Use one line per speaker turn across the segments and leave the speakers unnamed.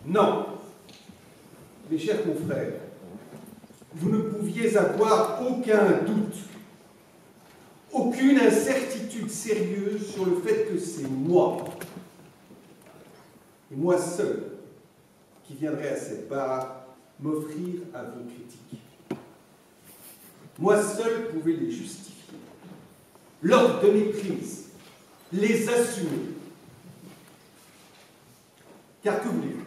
Non, mes chers confrères, vous ne pouviez avoir aucun doute, aucune incertitude sérieuse sur le fait que c'est moi, et moi seul, qui viendrai à cette barre m'offrir à vos critiques. Moi seul pouvais les justifier, lors de mes prises, les assumer. Car que voulez-vous?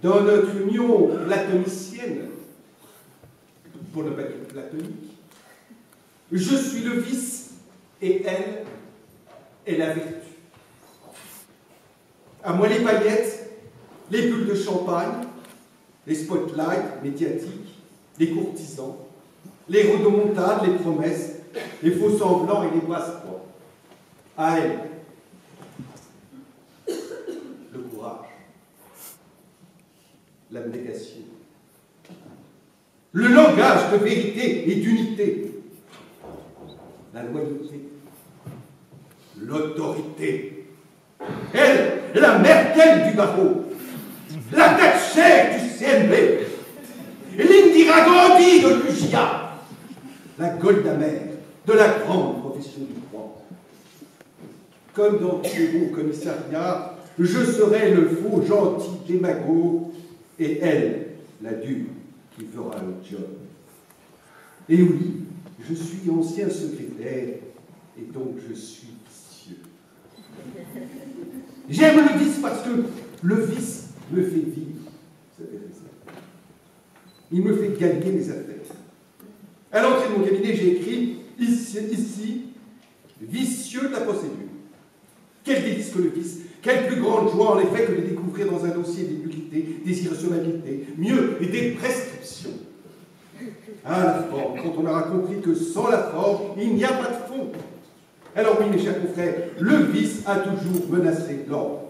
Dans notre union platonicienne, pour ne pas dire platonique, je suis le vice et elle est la vertu. À moi les paillettes, les bulles de champagne, les spotlights médiatiques, les courtisans, les rodomontades, les promesses, les faux semblants et les passe-points. À elle, le courage, l'abnégation, le langage de vérité et d'unité, la loyauté, l'autorité. Elle, la Merkel du barreau, la Thatcher du CNB, l'Indira Gandhi de l'UJA, la Golda Meir de la grande profession du droit. Comme dans tous les bons commissariats, je serai le faux gentil démagogue et elle, la dure, qui fera le job. Et oui, je suis ancien secrétaire et donc je suis vicieux. J'aime le vice parce que le vice me fait vivre, vous savez ça. Il me fait gagner mes affaires. À l'entrée de mon cabinet, j'ai écrit ici, vicieux de la procédure. Quel délice que le vice, quelle plus grande joie en effet que de découvrir dans un dossier des nullités, des irrecevabilités, mieux, et des prescriptions. Ah, la forme, quand on aura compris que sans la forme, il n'y a pas de fond. Alors oui, mes chers confrères, le vice a toujours menacé l'ordre.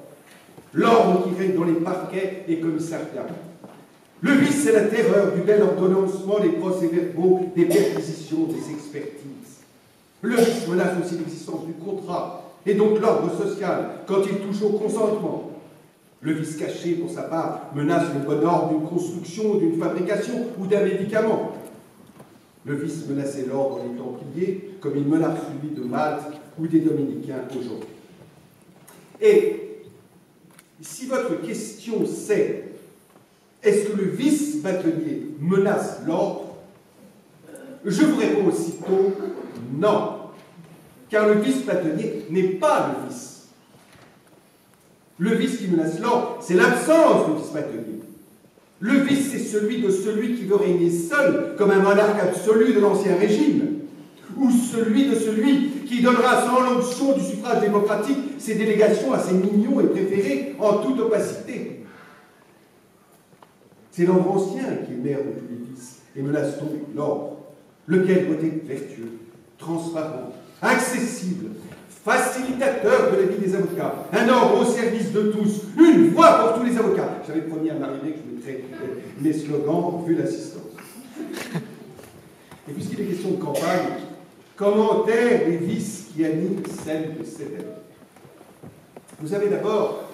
L'ordre qui règne dans les parquets et commissariats. Le vice, c'est la terreur du bel ordonnancement des procès-verbaux, des perquisitions, des expertises. Le vice menace aussi l'existence du contrat, et donc l'ordre social, quand il touche au consentement. Le vice caché, pour sa part, menace le bon ordre d'une construction, d'une fabrication ou d'un médicament. Le vice menaçait l'ordre des Templiers, comme il menace celui de Malte ou des Dominicains aujourd'hui. Et si votre question c'est « Est-ce que le vice bâtonnier menace l'ordre ?» je vous réponds aussitôt « Non ». Car le vice bâtonnier n'est pas le vice. Le vice qui menace l'ordre, c'est l'absence de vice bâtonnier. Le vice, c'est celui qui veut régner seul, comme un monarque absolu de l'Ancien Régime, ou celui qui donnera sans l'onction du suffrage démocratique ses délégations à ses mignons et préférés en toute opacité. C'est l'ordre ancien qui est mère de tous les vices et menace donc l'ordre, lequel doit être vertueux, transparent, accessible, facilitateur de la vie des avocats, un ordre au service de tous, une voix pour tous les avocats. J'avais promis à Marie-Hélène que je mettrais mes slogans vu l'assistance. Et puisqu'il est question de campagne, comment taire les vices qui animent celle de cette année? Vous avez d'abord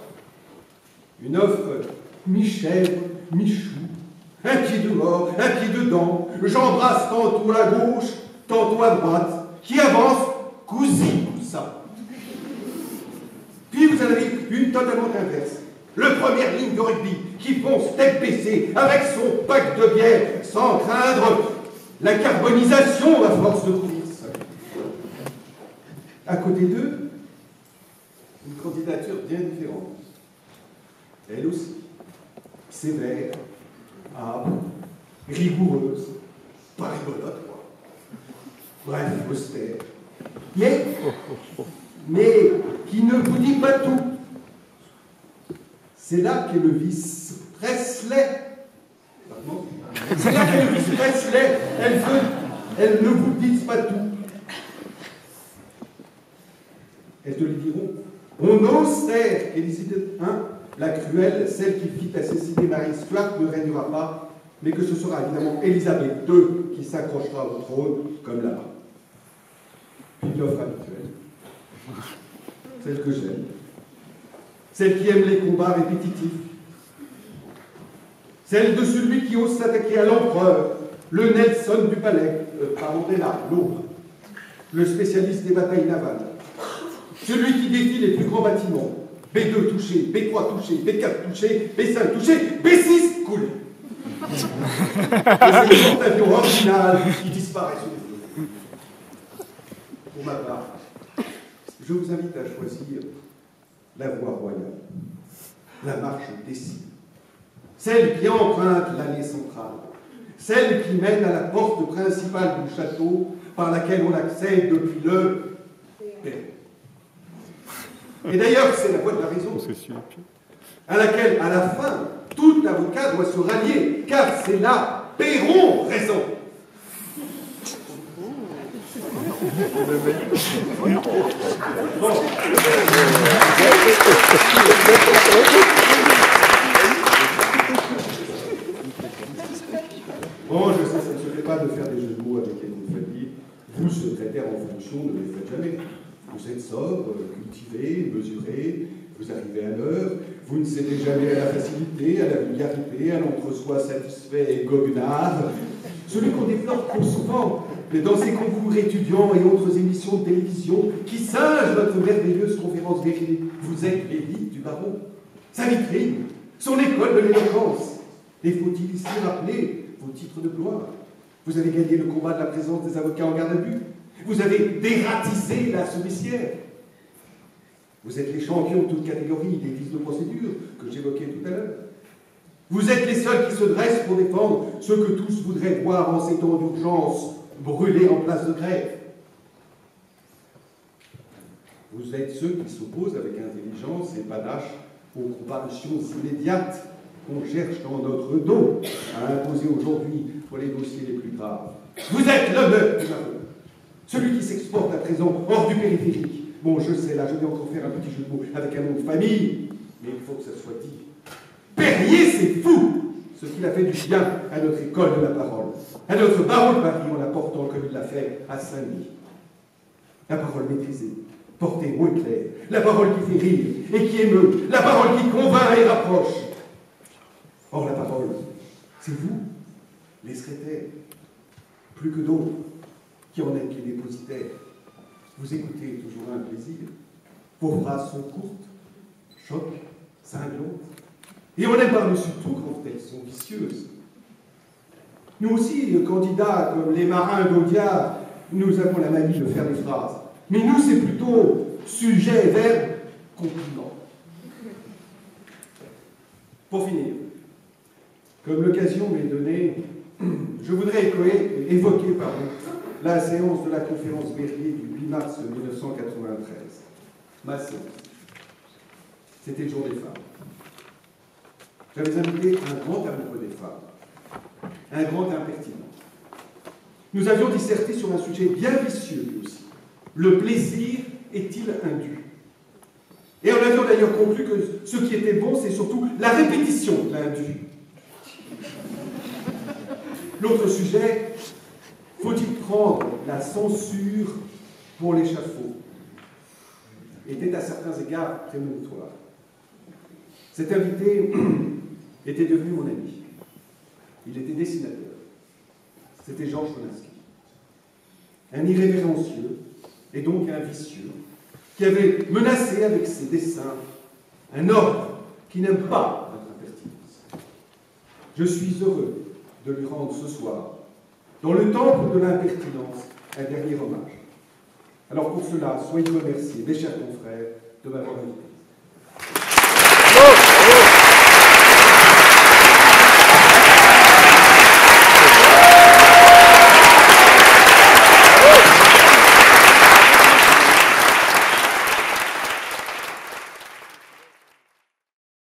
une offre mi-chèvre, mi-chou, un pied dehors, un pied dedans, j'embrasse tantôt à gauche, tantôt à droite, qui avance cousi, ça. Puis vous en avez une totalement inverse. Le première ligne de rugby qui fonce tête baissée avec son pack de bière sans craindre la carbonisation à force de course. À côté d'eux, une candidature bien différente. Elle aussi, sévère, âme, rigoureuse, pas rigolote, quoi. Bref, austère. Mais qui ne vous dit pas tout. C'est là qu'est le vice Presley. C'est là qu'est le vice Presley. Elles ne vous disent pas tout. Elles te le diront. On ose taire, Élisabeth I, la cruelle, celle qui fit assassiner Marie Stuart, ne régnera pas, mais que ce sera évidemment Élisabeth II qui s'accrochera au trône, comme là-bas. Puis l'offre habituelle, celle que j'aime, celle qui aime les combats répétitifs, celle de celui qui ose s'attaquer à l'empereur, le Nelson du palais, pas Mandela, l'autre, le spécialiste des batailles navales, celui qui défie les plus grands bâtiments, B2 touché, B3 touché, B4 touché, B5 touché, B6 coulé. Et c'est le porte-avions original qui disparaît sous les feux. Pour ma part, je vous invite à choisir la voie royale, la marche des cimes, celle qui emprunte l'allée centrale, celle qui mène à la porte principale du château par laquelle on accède depuis le perron. Et d'ailleurs, c'est la voie de la raison, à laquelle, à la fin, tout avocat doit se rallier, car c'est la perron raison. Bon, je sais, ça ne se fait pas de faire des jeux de mots avec une famille. Vous, secrétaire en fonction, ne les faites jamais. Vous êtes sobre, cultivé, mesuré, vous arrivez à l'heure, vous ne cédez jamais à la facilité, à la vulgarité, à l'entre-soi satisfait et goguenard. Celui qu'on déplore trop souvent, mais dans ces concours étudiants et autres émissions de télévision qui singent notre merveilleuse conférence véridique. Vous êtes l'élite du barreau, sa vitrine, son école de l'éloquence. Et faut-il ici rappeler vos titres de gloire? Vous avez gagné le combat de la présence des avocats en garde à vue. Vous avez dératisé la souricière. Vous êtes les champions de toute catégorie des vices de procédure que j'évoquais tout à l'heure. Vous êtes les seuls qui se dressent pour défendre ce que tous voudraient voir en ces temps d'urgence brûler en place de grève. Vous êtes ceux qui s'opposent avec intelligence et panache aux comparutions immédiates qu'on cherche dans notre dos à imposer aujourd'hui pour les dossiers les plus graves. Vous êtes l'honneur du barreau, celui qui s'exporte à présent hors du périphérique. Bon, je sais, là, je vais encore faire un petit jeu de mots avec un nom de famille, mais il faut que ça soit dit. Perrier, c'est fou! Ce qu'il a fait du bien à notre école de la parole, à notre barreau de Paris en la portant comme il l'a fait à Saint-Denis. La parole maîtrisée, portée haut et clair, la parole qui fait rire et qui émeut, la parole qui convainc et rapproche. Or, la parole, c'est vous, les secrétaires, plus que d'autres, qui en êtes les dépositaires. Vous écoutez toujours un plaisir. Vos phrases sont courtes, choquent, cinglantes. Et on aime par-dessus tout quand elles sont vicieuses. Nous aussi, candidats comme les marins d'Audiard, nous avons la manie de faire des phrases. Mais nous, c'est plutôt sujet, verbe, compliment. Pour finir, comme l'occasion m'est donnée, je voudrais évoquer la séance de la conférence Berlier du 8 mars 1993. Ma séance. C'était le jour des femmes. J'avais invité un grand amoureux des femmes, un grand impertinent. Nous avions disserté sur un sujet bien vicieux lui aussi. Le plaisir est-il indu? Et on avions d'ailleurs conclu que ce qui était bon, c'est surtout la répétition de l'indu. L'autre sujet, faut-il prendre la censure pour l'échafaud, était à certains égards prémonitoire. Cet invité était devenu mon ami. Il était dessinateur. C'était Georges Chouinasky. Un irrévérencieux, et donc un vicieux, qui avait menacé avec ses dessins un ordre qui n'aime pas notre impertinence. Je suis heureux de lui rendre ce soir, dans le temple de l'impertinence, un dernier hommage. Alors pour cela, soyez remerciés, mes chers confrères, de m'avoir invité.